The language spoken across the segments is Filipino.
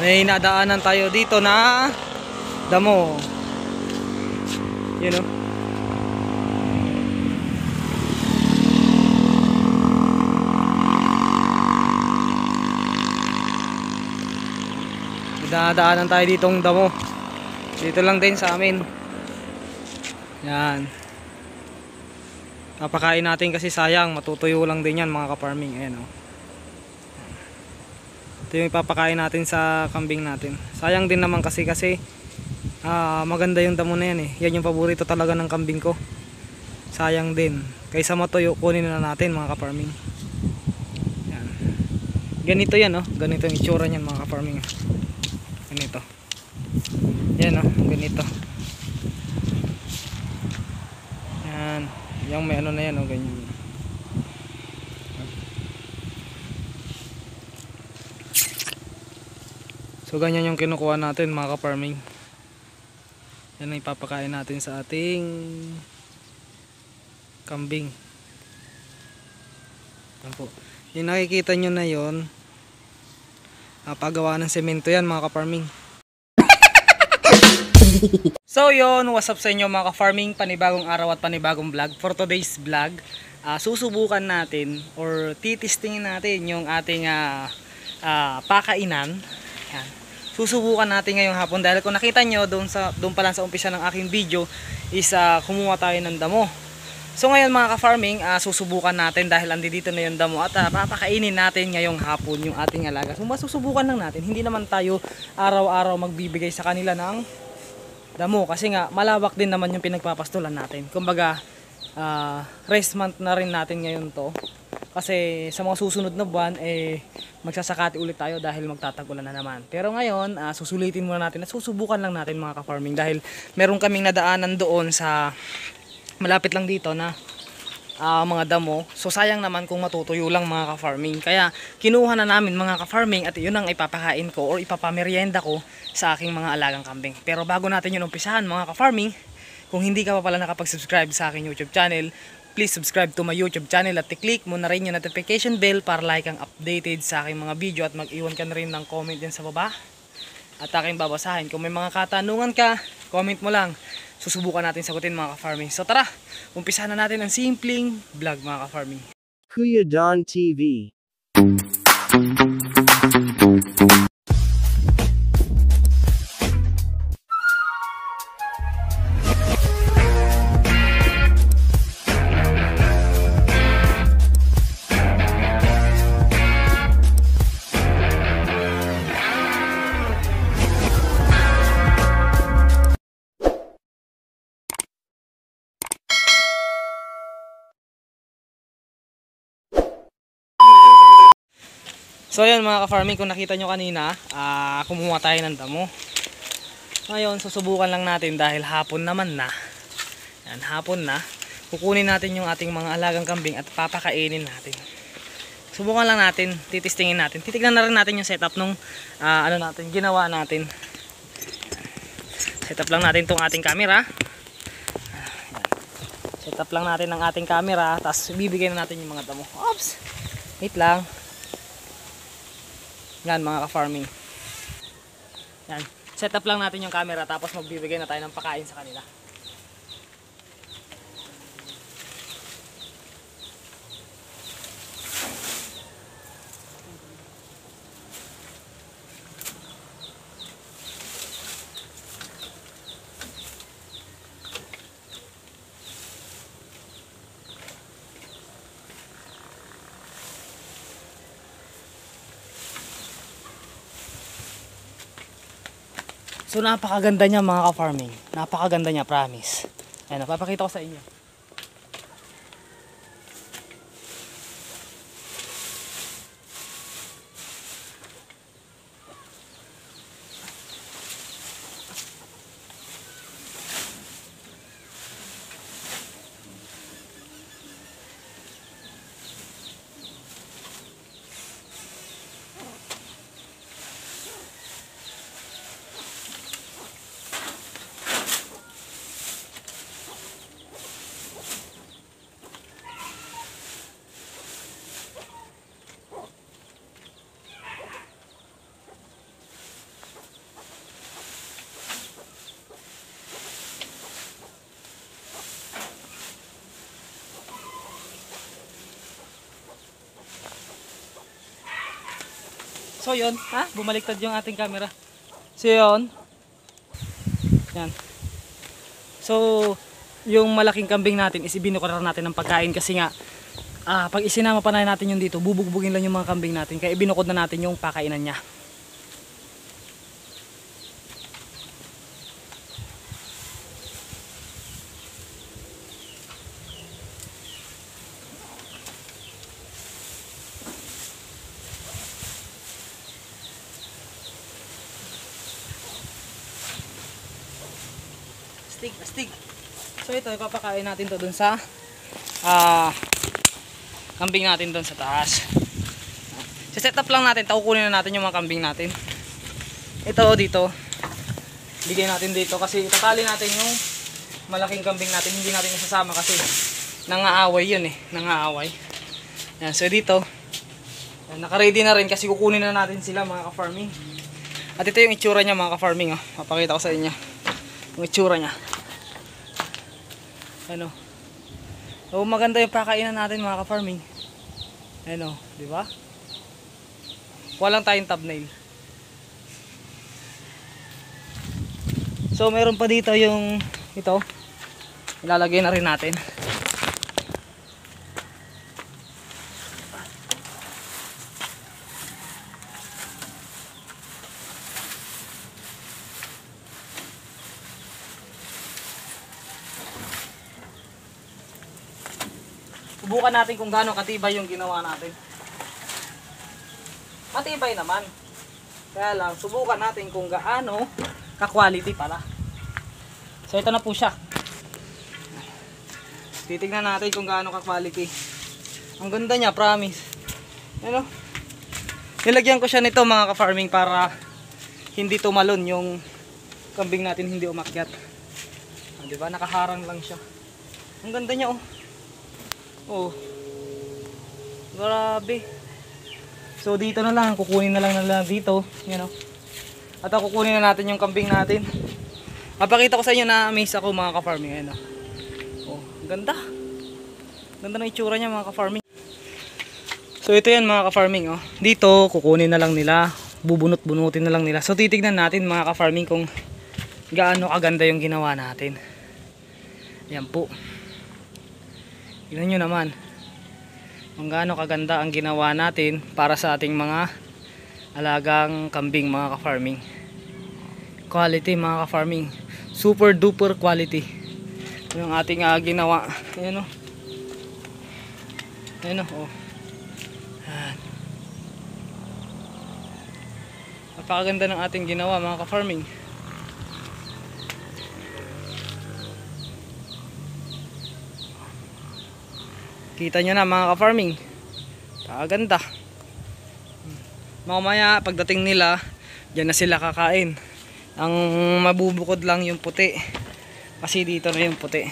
May nadaanan tayo dito na damo. Yun o. Nadaanan tayo ditong damo. Dito lang din sa amin. Yan. Papakain natin kasi sayang, matutuyo lang din yan mga ka-farming. Ayan o. Ito yung ipapakain natin sa kambing natin. Sayang din naman kasi maganda yung damo na yan eh. Yan yung paborito talaga ng kambing ko. Sayang din. Kaysa matuyo, kunin na natin mga ka-farming. Yan. Ganito yan oh. Ganito yung itsura niyan mga ka-farming. Ganito. Yan oh. Ganito. Yan. Yung may ano na yan oh. Ganyan. So ganyan yung kinukuha natin mga ka-farming. Yan ang ipapakain natin sa ating kambing. Yan po. Yung nakikita nyo na yon, pagawa ng semento yan mga ka-farming. So yun, what's up sa inyo mga ka-farming? Panibagong araw at panibagong vlog. For today's vlog, susubukan natin or titistingin natin yung ating pakainan. Yan. Susubukan natin ngayong hapon dahil kung nakita nyo doon pa lang sa umpisa ng aking video is kumuha tayo ng damo. So ngayon mga ka-farming, susubukan natin dahil andito na yung damo at papakainin natin ngayong hapon yung ating alaga. So masusubukan lang natin, hindi naman tayo araw-araw magbibigay sa kanila ng damo kasi nga malawak din naman yung pinagpapastulan natin. Kumbaga rest month na rin natin ngayon to. Kasi sa mga susunod na buwan magsasakati ulit tayo dahil magtatagulan na naman. Pero ngayon susulitin muna natin at susubukan lang natin mga ka-farming dahil meron kaming nadaanan doon sa malapit lang dito na mga damo. So sayang naman kung matutuyo lang mga ka-farming. Kaya kinuha na namin mga ka-farming at yun ang ipapakain ko or ipapamerienda ko sa aking mga alagang kambing. Pero bago natin yun umpisahan mga ka-farming, kung hindi ka pa pala nakapag-subscribe sa aking YouTube channel, please subscribe to my YouTube channel at i-click mo na rin yung notification bell para like ang updated sa aking mga video at mag-iwan ka na rin ng comment din sa baba at aking babasahin. Kung may mga katanungan ka, comment mo lang. Susubukan natin sagutin mga ka-farming. So tara, umpisahan na natin ang simpleng vlog mga ka-farming. Kuya Don TV. So ayan mga ka-farming, kung nakita nyo kanina, kumuha tayo ng damo. Ngayon, susubukan lang natin dahil hapon naman na. Yan, hapon na. Kukunin natin yung ating mga alagang kambing at papakainin natin. Subukan lang natin, titistingin natin. Titignan na rin natin yung setup nung ginawa natin. Setup lang natin tong ating camera. Setup lang natin ang ating camera, tapos bibigyan na natin yung mga damo. Oops! Wait lang. Yan mga ka-farming. Yan. Set up lang natin yung camera tapos magbibigay na tayo ng pakain sa kanila. So napakaganda niya mga ka-farming. Napakaganda niya, promise. Ayan, napapakita ko sa inyo. So yun, bumaliktad yung ating camera. So yun. Yan. So, yung malaking kambing natin is ibinukurar natin ng pagkain kasi nga pag isinama pa na natin yung dito, bubugbugin lang yung mga kambing natin. Kaya ibinukod na natin yung pakainan niya. Astig. So ito, ipapakain natin to dun sa kambing natin dun sa taas. Set up lang natin, kukunin na natin yung mga kambing natin. Ito dito, bigay natin dito kasi itatali natin yung malaking kambing natin. Hindi natin isasama kasi nangaaway yun nangaaway. Yan, so dito, naka-ready na rin kasi kukunin na natin sila mga ka-farming. At ito yung itsura niya mga ka-farming. Papakita ko sa inyo yung itsura niya. Ano? So maganda yung pakainan natin mga ka-farming. Ano, di ba? Walang tayong thumbnail. So meron pa dito yung ito. Ilalagay na rin natin. Subukan natin kung gaano katibay yung ginawa natin. Matibay naman. Kaya lang, subukan natin kung gaano ka-quality pala. So ito na po siya. Titignan natin kung gaano ka-quality. Ang ganda niya, promise. Ano? Nilagyan ko siya nito mga ka-farming para hindi tumalon yung kambing natin, hindi umakyat. Diba? Nakaharang lang siya. Ang ganda niya oh. Grabe. So dito na lang, kukunin na lang dito, At kukunin na natin yung kambing natin. Mapakita ko sa inyo na amaze ako mga ka-farming. Ganda. Ganda ng itsura niya mga ka-farming. So ito yan mga ka-farming Dito kukunin na lang nila, bubunot-bunutin na lang nila. So titignan natin mga ka-farming kung gaano kaganda yung ginawa natin. Yan po. Tignan nyo naman kung gaano kaganda ang ginawa natin para sa ating mga alagang kambing mga ka-farming. Quality mga ka-farming, super duper quality yung ating ginawa. Ayan napakaganda ng ating ginawa mga ka-farming. Kita nyo na mga ka-farming, napakaganda. Mamaya pagdating nila, dyan na sila kakain. Ang mabubukod lang yung puti, kasi dito na yung puti.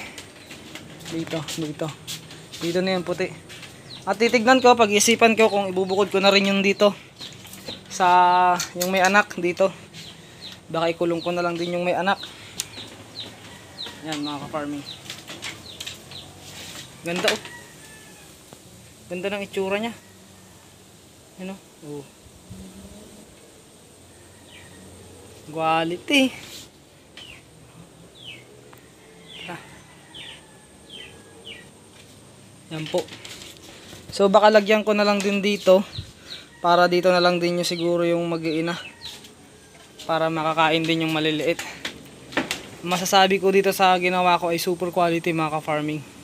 Dito na yung puti. At titignan ko, pag-isipan ko kung ibubukod ko na rin yung dito sa yung may anak dito. Baka ikulong ko na lang din yung may anak. Yan mga ka-farming. Ganda Ganda ng itsura niya. Quality. Yan po. So baka lagyan ko na lang din dito, para dito na lang din yung siguro yung mag-iina, para makakain din yung maliliit. Masasabi ko dito sa ginawa ko ay super quality mga ka-farming.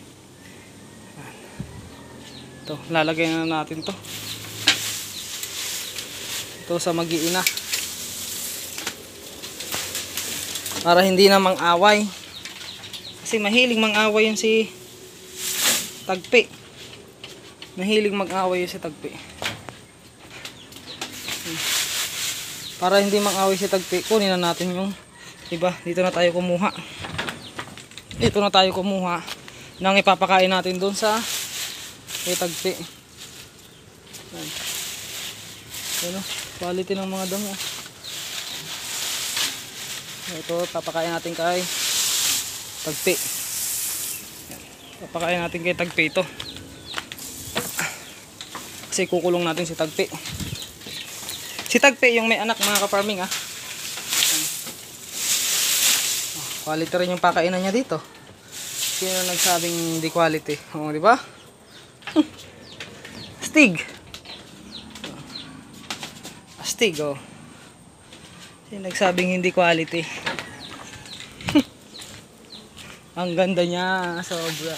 Ito, lalagay na natin to. Ito sa mag-iina. Para hindi na mang-away. Kasi mahilig mang-away yun si Tagpi. Mahilig mag-away yun si Tagpi. Para hindi mang-away si Tagpi, kunin na natin yung iba. Dito na tayo kumuha. Nang ipapakain natin doon sa Tagpi. Quality ng mga damo. Ito, papakain natin kay Tagpi. Papakain natin kay Tagpi ito. Kasi kukulong natin si Tagpi. Si Tagpe yung may anak mga ka-farming ah. Quality rin yung pakainan niya dito. Sino nagsabing di quality? Oh, di ba? Astig. Astig oh. Sino nagsabing hindi quality? Ang ganda niya, sobra.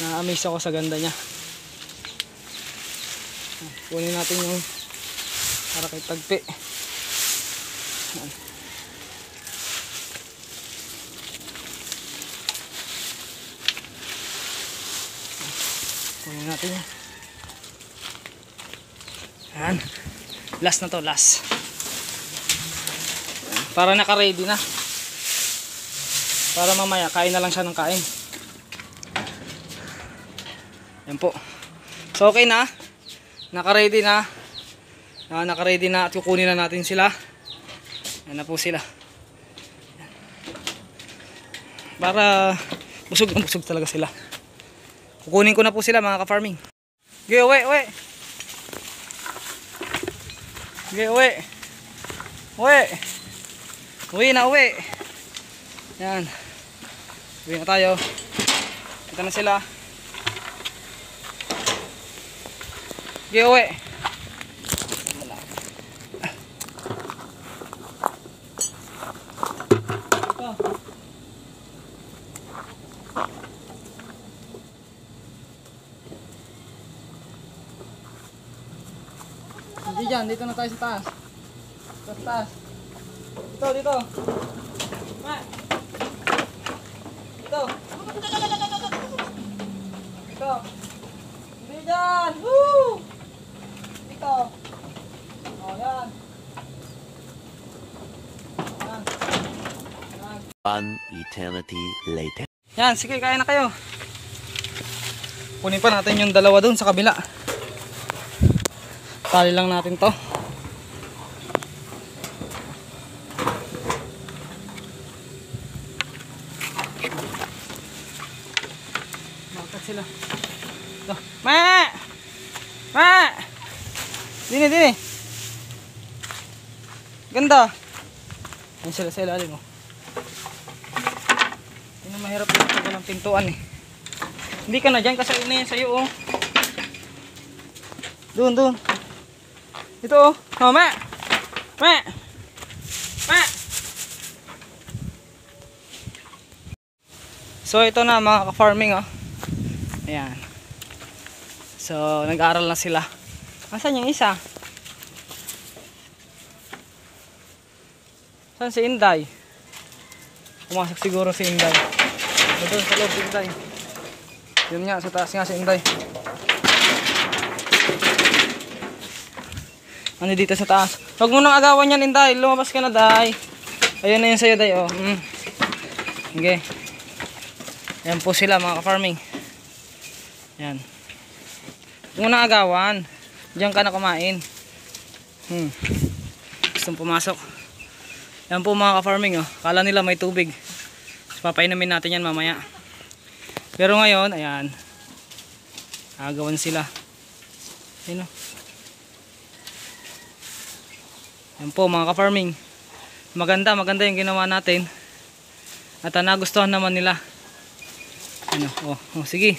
Na-amaze ako sa ganda niya. Kunin natin yung para kay Tagpe. Kunin natin yan. Yan. Last na to, last. Para naka-ready na. Para mamaya, kain na lang siya ng kain. Yan po. So, okay na. Naka-ready na. Naka-ready na at kukunin na natin sila. Yan na po sila. Para busog na busog talaga sila. Kukunin ko na po sila mga ka-farming. Okay, uwi. Okay, uwi. Uwi na, uwi. Yan. Uwi na tayo. Kita na sila. Okay, uwi. Hindi dyan, dito na tayo sa taas. Sa taas. Dito. Ma. Dito. Hindi dyan. Woo! Dito. O, yan. One eternity later. Yan, sige, kain na kayo. Kunin pa natin yung dalawa dun sa kabila. Tali lang natin to. Bakit sila? Ito. Ma! Dini. Ganda. Yan sila sa ilalim oh. Yun ang mahirap yung tagal ng pintuan eh. Hindi ka na dyan kasi ina yan sa'yo oh. Doon. Ito oh. Oh, ma! So ito na mga ka-farming oh. Ayan. So nag-aaral na sila. Asan yung isa? Saan si Inday? Pumasok siguro si Inday. Doon sa loob si Inday. Yun nga, sa taas nga si Inday. Ano dito sa taas? Huwag mo nang agawan yan, Inday. Lumabas ka na, Day. Ayun na yun sa'yo, Day. Oh. Okay. Yan po sila, mga ka-farming. Yan. Huwag mo nang agawan. Diyan ka na kumain. Gustong pumasok. Yan po, mga ka-farming. Oh. Kala nila may tubig. So, papainumin natin yan mamaya. Pero ngayon, ayan. Agawan sila. Ayun o. Yan po mga ka-farming. Maganda yung ginawa natin. At nagustuhan naman nila. Ano, sige.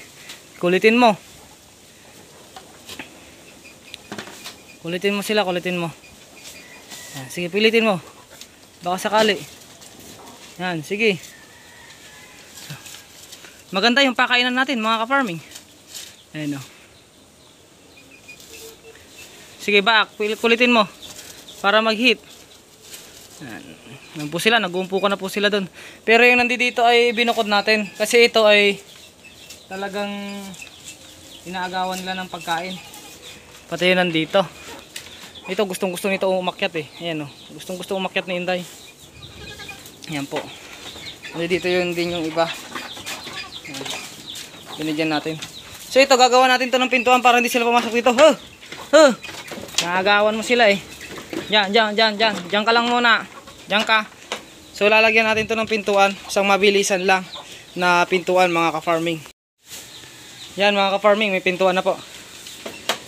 Kulitin mo. Kulitin mo sila, kulitin mo. Yan, sige, pilitin mo. Baka sakali. Yan, sige. Maganda yung pakainan natin mga ka-farming. Ayan o. Sige, back. Kulitin mo. Para mag-hit. Yan po sila, nag-uumpukan na po sila doon. Pero yung nandito ay binukod natin. Kasi ito ay talagang inaagawan nila ng pagkain. Pati yun nandito. Ito gustong gusto nito umakyat eh. Ayan o. Gustong gusto umakyat ni Inday. Ayan po. Nandito yun din yung iba. Binigyan natin. So ito gagawa natin to ng pintuan para hindi sila pumasok dito. Naagawan mo sila eh. Diyan ka lang muna. Diyan ka. So lalagyan natin to ng pintuan. Isang mabilisan lang na pintuan mga ka-farming. Yan mga ka-farming, may pintuan na po.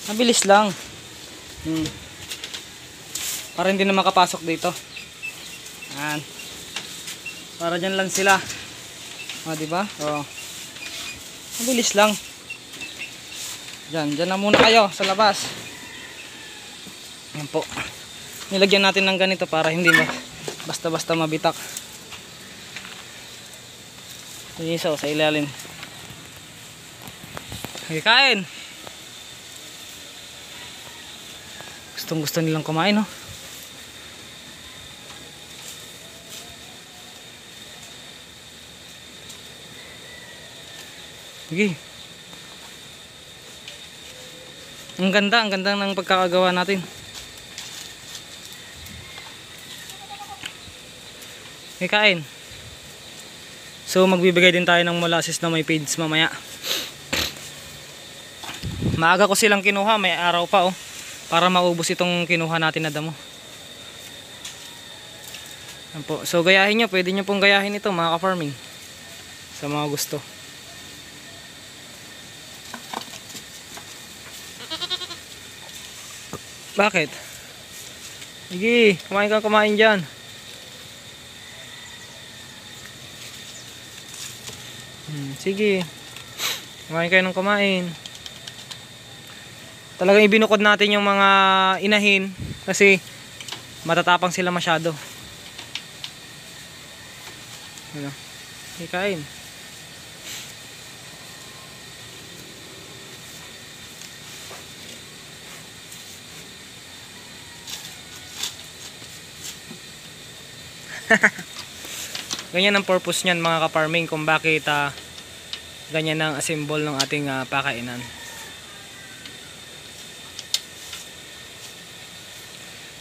Mabilis lang. Para hindi na makapasok dito. Yan. Para dyan lang sila. O, diba? O. Mabilis lang. Dyan na muna kayo sa labas. Yan po. Nilagyan natin ng ganito para hindi basta-basta mabitak. Yung isa sa ilalim. Okay, kain. Gustong gusto nilang kumain, no? Sige. Ang ganda ng pagkakagawa natin. Okay, kain. So magbibigay din tayo ng molasses na may feeds mamaya. Maaga ko silang kinuha, may araw pa oh, para maubos itong kinuha natin na damo. Yan po. So gayahin nyo, pwede nyo pong gayahin ito mga ka-farming sa mga gusto. Bakit? Sige, kumain dyan. Sige, kumain kayo ng kumain. Talagang ibinukod natin yung mga inahin kasi matatapang sila masyado. Ano? Kain. Ganyan ang purpose niyan mga ka-farming, kung bakit ganyan ang symbol ng ating pakainan.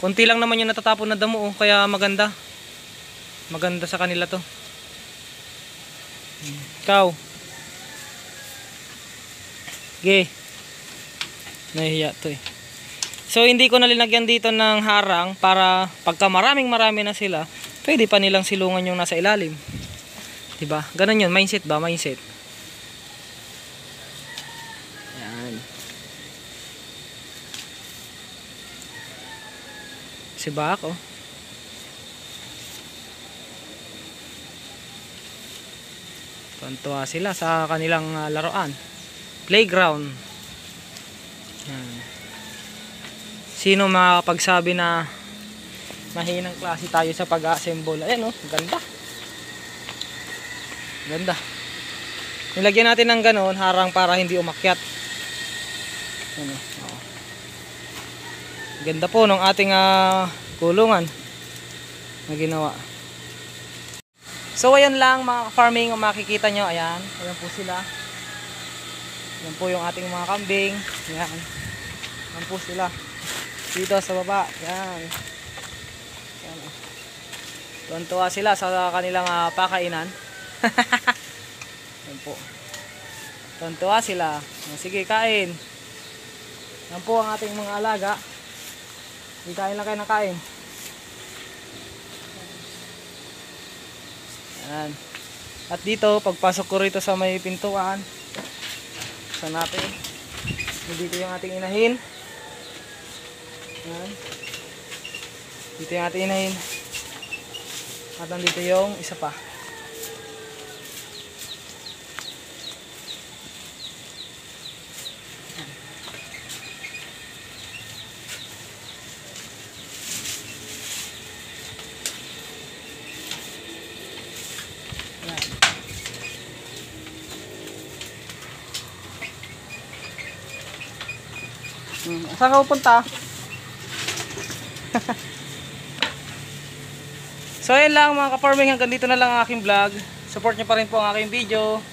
Konti lang naman yung natatapon na damo, kaya maganda. Maganda sa kanila to. Ikaw. Okay. Nahihiya to eh. So hindi ko nalinagyan dito ng harang para pagka marami na sila, pwede pa nilang silungan yung nasa ilalim. Diba? Ganun yun. Mindset ba? Mindset. Yan. Si Bak, oh. Tuwa sila sa kanilang laruan. Playground. Yan. Sino makakapagsabi na mahinang klase tayo sa pag-assemble? Ayan, oh. Ganda. Ganda. Nilagyan natin ng ganon, harang para hindi umakyat. Ano? Oh. Ganda po ng ating kulungan na ginawa. So ayan lang mga farming, kung makikita nyo, ayan. Ayan po sila. Ayan po yung ating mga kambing. Ayan. Ayan po sila. Dito sa baba. Ayan. Ayan. Tuwan-tuwa sila sa kanilang pakainan. Ayan po. Tuwan-tuwa sila. Sige, kain. Ayan po ang ating mga alaga. Hindi kain lang kayo ng kain. Ayan. At dito, pagpasok ko rito sa may pintuan, sa natin, dito yung ating inahin. Ayan. Dito yung ating inahin. At nandito yung isa pa. Saan ka pupunta? So ayun lang mga ka-farming, hanggang dito na lang ang aking vlog. Support nyo pa rin po ang aking video.